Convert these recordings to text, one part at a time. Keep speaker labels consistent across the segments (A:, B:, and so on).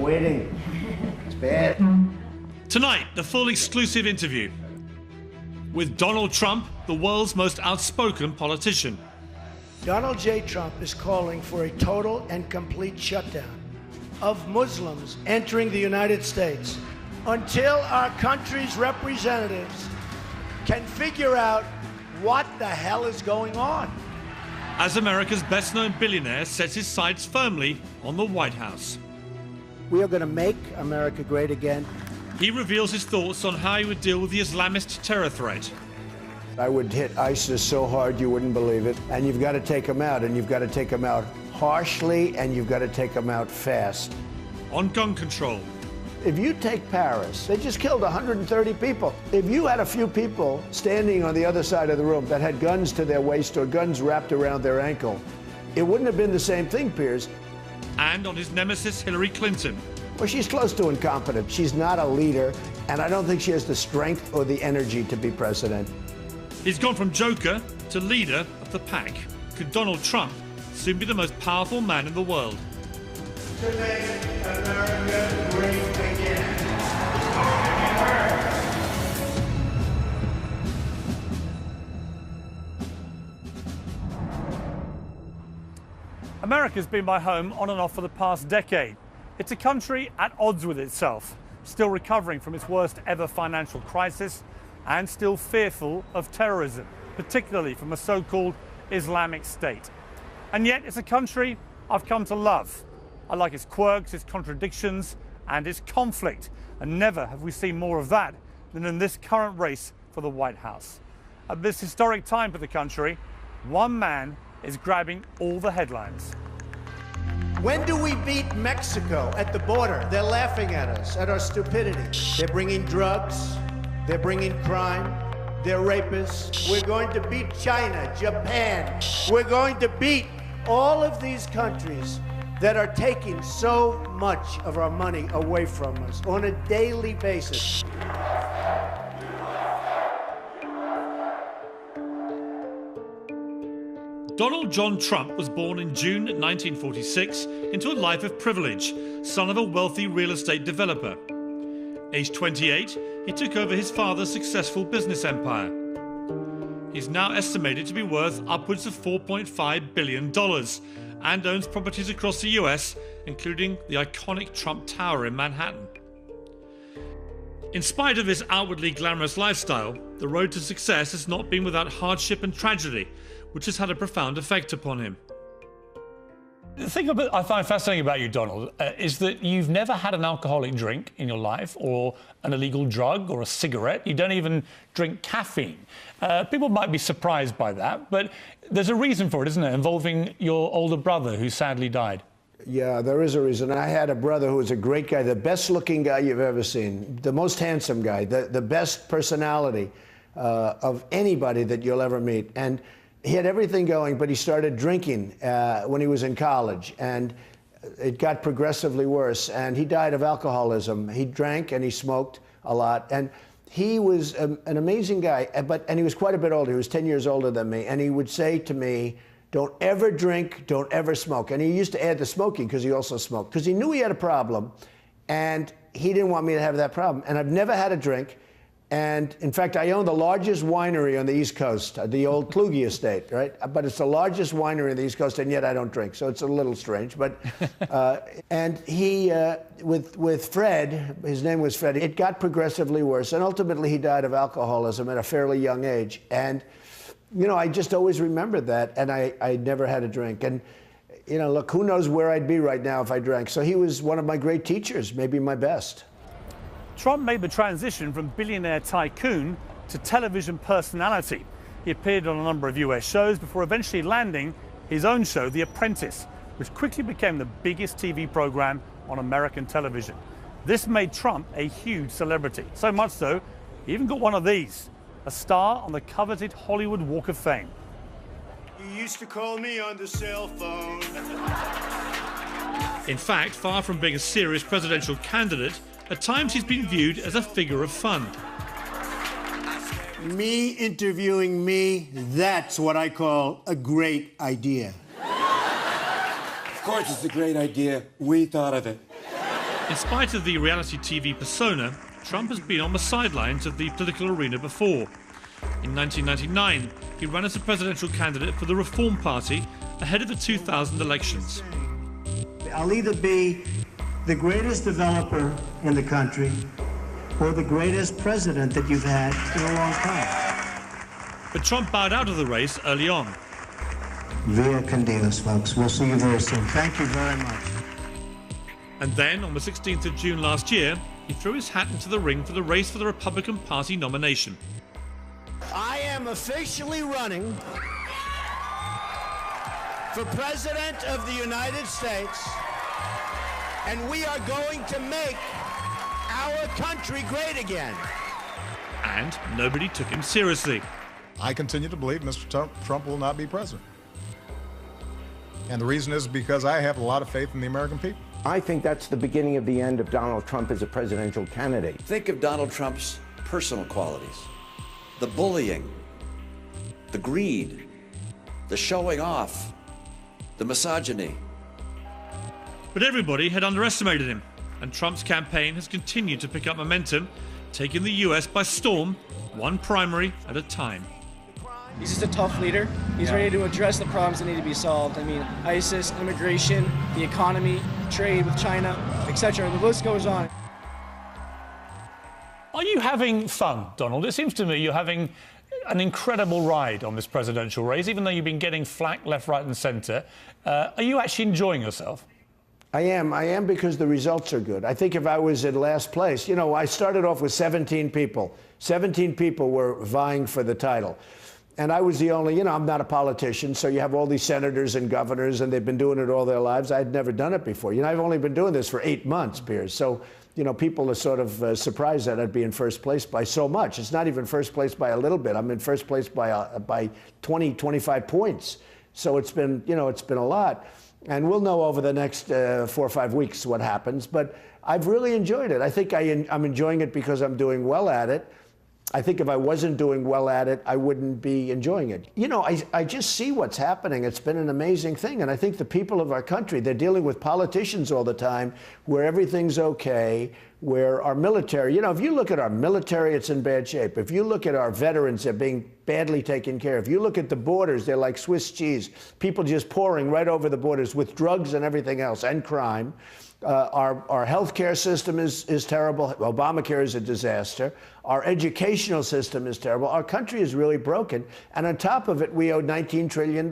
A: waiting. It's bad.
B: Tonight, the full exclusive interview with Donald Trump, the world's most outspoken politician.
C: Donald J. Trump is calling for a total and complete shutdown of Muslims entering the United States until our country's representatives can figure out what the hell is going on.
B: As America's best-known billionaire sets his sights firmly on the White House.
C: We are going to make America great again.
B: He reveals his thoughts on how he would deal with the Islamist terror threat.
A: I would hit ISIS so hard you wouldn't believe it. And you've got to take them out, and you've got to take them out harshly, and you've got to take them out fast.
B: On gun control.
A: If you take Paris, they just killed 130 people. If you had a few people standing on the other side of the room that had guns to their waist or guns wrapped around their ankle, it wouldn't have been the same thing, Piers.
B: And on his nemesis, Hillary Clinton.
A: Well, she's close to incompetent. She's not a leader, and I don't think she has the strength or the energy to be president.
B: He's gone from joker to leader of the pack. Could Donald Trump soon be the most powerful man in the world?
A: To make America great again.
B: America's been my home on and off for the past decade. It's a country at odds with itself, still recovering from its worst ever financial crisis and still fearful of terrorism, particularly from a so-called Islamic State. And yet it's a country I've come to love. I like its quirks, its contradictions, and its conflict. And never have we seen more of that than in this current race for the White House. At this historic time for the country, one man is grabbing all the headlines.
C: When do we beat Mexico at the border? They're laughing at us, at our stupidity. They're bringing drugs, they're bringing crime, they're rapists. We're going to beat China, Japan. We're going to beat all of these countries that are taking so much of our money away from us on a daily basis.
B: Donald John Trump was born in June 1946 into a life of privilege, son of a wealthy real estate developer. Aged 28, he took over his father's successful business empire. He's now estimated to be worth upwards of $4.5 billion and owns properties across the US, including the iconic Trump Tower in Manhattan. In spite of his outwardly glamorous lifestyle, the road to success has not been without hardship and tragedy, which has had a profound effect upon him.
D: The thing I find fascinating about you, Donald, is that you've never had an alcoholic drink in your life, or an illegal drug, or a cigarette. You don't even drink caffeine. People might be surprised by that, but there's a reason for it, isn't there, involving your older brother who sadly died?
A: Yeah, there is a reason. I had a brother who was a great guy, the best-looking guy you've ever seen, the most handsome guy, the best personality of anybody that you'll ever meet. And he had everything going, but he started drinking when he was in college, and it got progressively worse, and he died of alcoholism. He drank and he smoked a lot, and he was an amazing guy, and he was quite a bit older. He was 10 years older than me, and he would say to me, "Don't ever drink, don't ever smoke." And he used to add the smoking because he also smoked, because he knew he had a problem, and he didn't want me to have that problem. And I've never had a drink. And in fact, I own the largest winery on the East Coast, the old Kluge estate, right? But it's the largest winery on the East Coast, and yet I don't drink, so it's a little strange. But and he, with Fred, his name was Fred. It got progressively worse, and ultimately he died of alcoholism at a fairly young age. And you know, I just always remembered that, and I never had a drink. And you know, look, who knows where I'd be right now if I drank? So he was one of my great teachers, maybe my best.
B: Trump made the transition from billionaire tycoon to television personality. He appeared on a number of US shows before eventually landing his own show, The Apprentice, which quickly became the biggest TV program on American television. This made Trump a huge celebrity, so much so, he even got one of these, a star on the coveted Hollywood Walk of Fame.
C: You used to call me on the cell phone.
B: In fact, far from being a serious presidential candidate, at times he's been viewed as a figure of fun.
C: Me interviewing me, that's what I call a great idea.
E: Of course it's a great idea. We thought of it.
B: In spite of the reality TV persona, Trump has been on the sidelines of the political arena before. In 1999, he ran as a presidential candidate for the Reform Party ahead of the 2000 elections.
C: I'll either be the greatest developer in the country or the greatest president that you've had in a long time.
B: But Trump bowed out of the race early on.
C: Via Candilas, folks. We'll see you very soon. Thank you very much.
B: And then, on the 16th of June last year, he threw his hat into the ring for the race for the Republican Party nomination.
A: I am officially running for President of the United States, and we are going to make our country great again.
B: And nobody took him seriously.
E: I continue to believe Mr. Trump will not be president. And the reason is because I have a lot of faith in the American people.
F: I think that's the beginning of the end of Donald Trump as a presidential candidate.
G: Think of Donald Trump's personal qualities. The bullying, the greed, the showing off, the misogyny.
B: But everybody had underestimated him, and Trump's campaign has continued to pick up momentum, taking the US by storm, one primary at a time.
H: He's just a tough leader. He's ready to address the problems that need to be solved. I mean, ISIS, immigration, the economy, trade with China, etc. The list goes on.
D: Are you having fun, Donald? It seems to me you're having an incredible ride on this presidential race, even though you've been getting flack left, right and centre. Are you actually enjoying yourself?
A: I am because the results are good. I think if I was in last place, you know, I started off with 17 people. 17 people were vying for the title. And I was the only, you know, I'm not a politician, so you have all these senators and governors, and they've been doing it all their lives. I'd never done it before. You know, I've only been doing this for 8 months, Piers. So, you know, people are sort of surprised that I'd be in first place by so much. It's not even first place by a little bit. I'm in first place by 20, 25 points. So it's been, you know, it's been a lot. And we'll know over the next 4 or 5 weeks what happens. But I've really enjoyed it. I think I'm enjoying it because I'm doing well at it. I think if I wasn't doing well at it, I wouldn't be enjoying it. You know, I just see what's happening. It's been an amazing thing. And I think the people of our country, they're dealing with politicians all the time where everything's okay, where our military, you know, if you look at our military, it's in bad shape. If you look at our veterans, they're being badly taken care of. If you look at the borders, they're like Swiss cheese. People just pouring right over the borders with drugs and everything else, and crime. Our healthcare system is terrible. Obamacare is a disaster. Our educational system is terrible. Our country is really broken. And on top of it, we owe $19 trillion.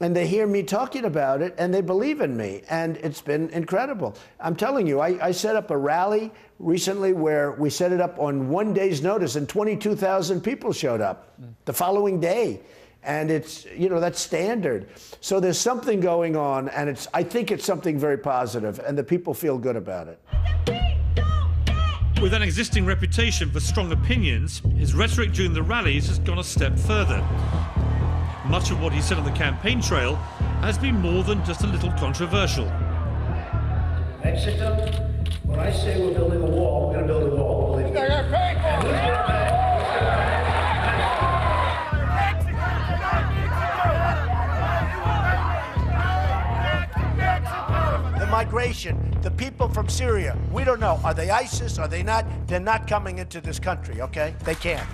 A: And they hear me talking about it, and they believe in me. And it's been incredible. I'm telling you, I set up a rally recently where we set it up on 1 day's notice, and 22,000 people showed up the following day. And it's, you know, that's standard. So there's something going on, and I think it's something very positive, and the people feel good about it.
B: With an existing reputation for strong opinions, his rhetoric during the rallies has gone a step further. Much of what he said on the campaign trail has been more than just a little controversial.
I: Mexico, when I say we're building a wall, we're going to build a wall. Believe me.
C: Migration, the people from Syria, we don't know. Are they ISIS? Are they not? They're not coming into this country, okay? They can't.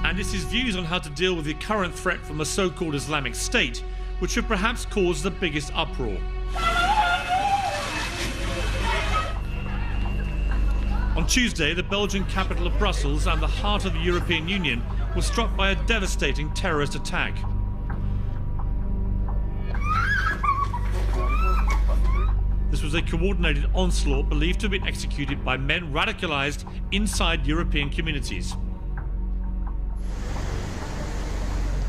B: And it's his views on how to deal with the current threat from the so-called Islamic State, which have perhaps caused the biggest uproar. On Tuesday, the Belgian capital of Brussels and the heart of the European Union was struck by a devastating terrorist attack. This was a coordinated onslaught believed to have been executed by men radicalized inside European communities.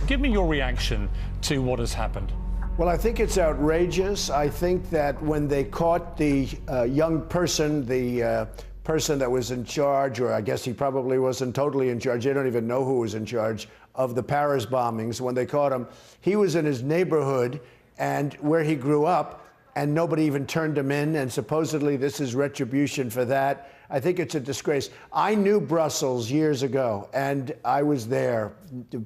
D: Give me your reaction to what has happened.
A: Well, I think it's outrageous. I think that when they caught the young person, the person that was in charge, or I guess he probably wasn't totally in charge, they don't even know who was in charge of the Paris bombings. When they caught him, he was in his neighborhood and where he grew up, and nobody even turned him in, and supposedly this is retribution for that. I think it's a disgrace. I knew Brussels years ago, and I was there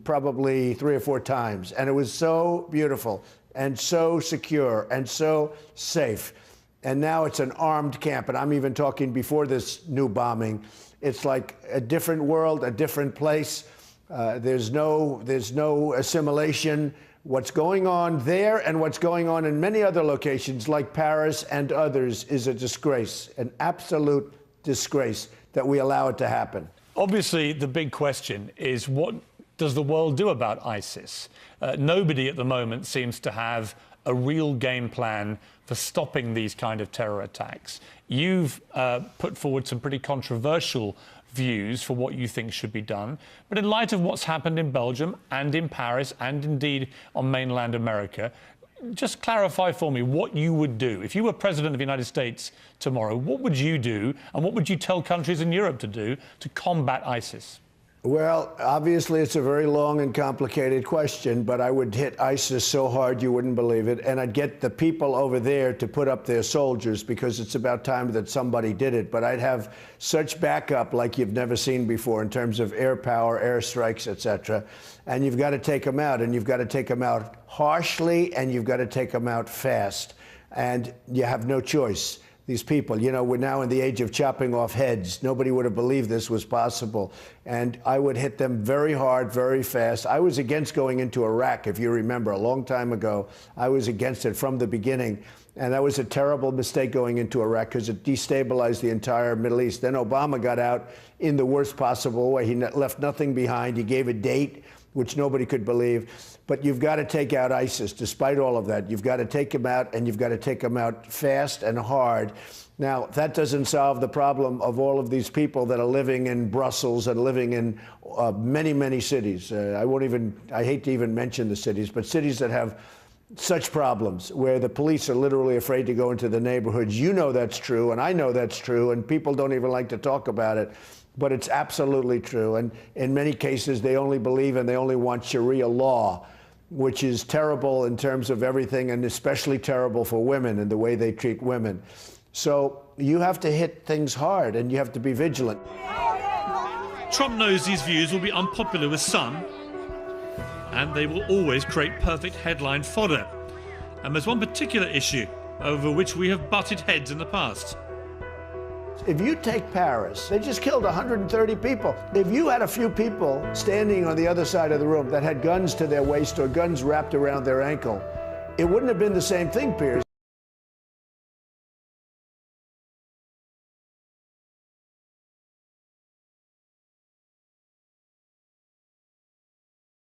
A: probably 3 or 4 times, and it was so beautiful. and so secure and so safe. And now it's an armed camp. And I'm even talking before this new bombing. It's like a different world, a different place. There's no assimilation. What's going on there and what's going on in many other locations like Paris and others is a disgrace, an absolute disgrace that we allow it to happen.
D: Obviously, the big question is, what does the world do about ISIS? Nobody at the moment seems to have a real game plan for stopping these kind of terror attacks. You've put forward some pretty controversial views for what you think should be done. But in light of what's happened in Belgium and in Paris and indeed on mainland America, just clarify for me what you would do. If you were President of the United States tomorrow, what would you do and what would you tell countries in Europe to do to combat ISIS?
A: Well, obviously, it's a very long and complicated question, but I would hit ISIS so hard you wouldn't believe it. And I'd get the people over there to put up their soldiers because it's about time that somebody did it. But I'd have such backup like you've never seen before in terms of air power, airstrikes, etc. And you've got to take them out, and you've got to take them out harshly, and you've got to take them out fast. And you have no choice. These people, you know, we're now in the age of chopping off heads. Nobody would have believed this was possible. And I would hit them very hard, very fast. I was against going into Iraq, if you remember, a long time ago. I was against it from the beginning. And that was a terrible mistake going into Iraq because it destabilized the entire Middle East. Then Obama got out in the worst possible way. He left nothing behind. He gave a date, which nobody could believe. But you've got to take out ISIS, despite all of that. You've got to take them out, and you've got to take them out fast and hard. Now, that doesn't solve the problem of all of these people that are living in Brussels and living in many, many cities. I hate to even mention the cities, but cities that have such problems where the police are literally afraid to go into the neighborhoods. You know that's true, and I know that's true, and people don't even like to talk about it. But it's absolutely true. And in many cases, they only believe and they only want Sharia law, which is terrible in terms of everything, and especially terrible for women and the way they treat women. So you have to hit things hard, and you have to be vigilant.
B: Trump knows these views will be unpopular with some, and they will always create perfect headline fodder. And there's one particular issue over which we have butted heads in the past.
A: If you take Paris, they just killed 130 people. If you had a few people standing on the other side of the room that had guns to their waist or guns wrapped around their ankle, it wouldn't have been the same thing, Piers.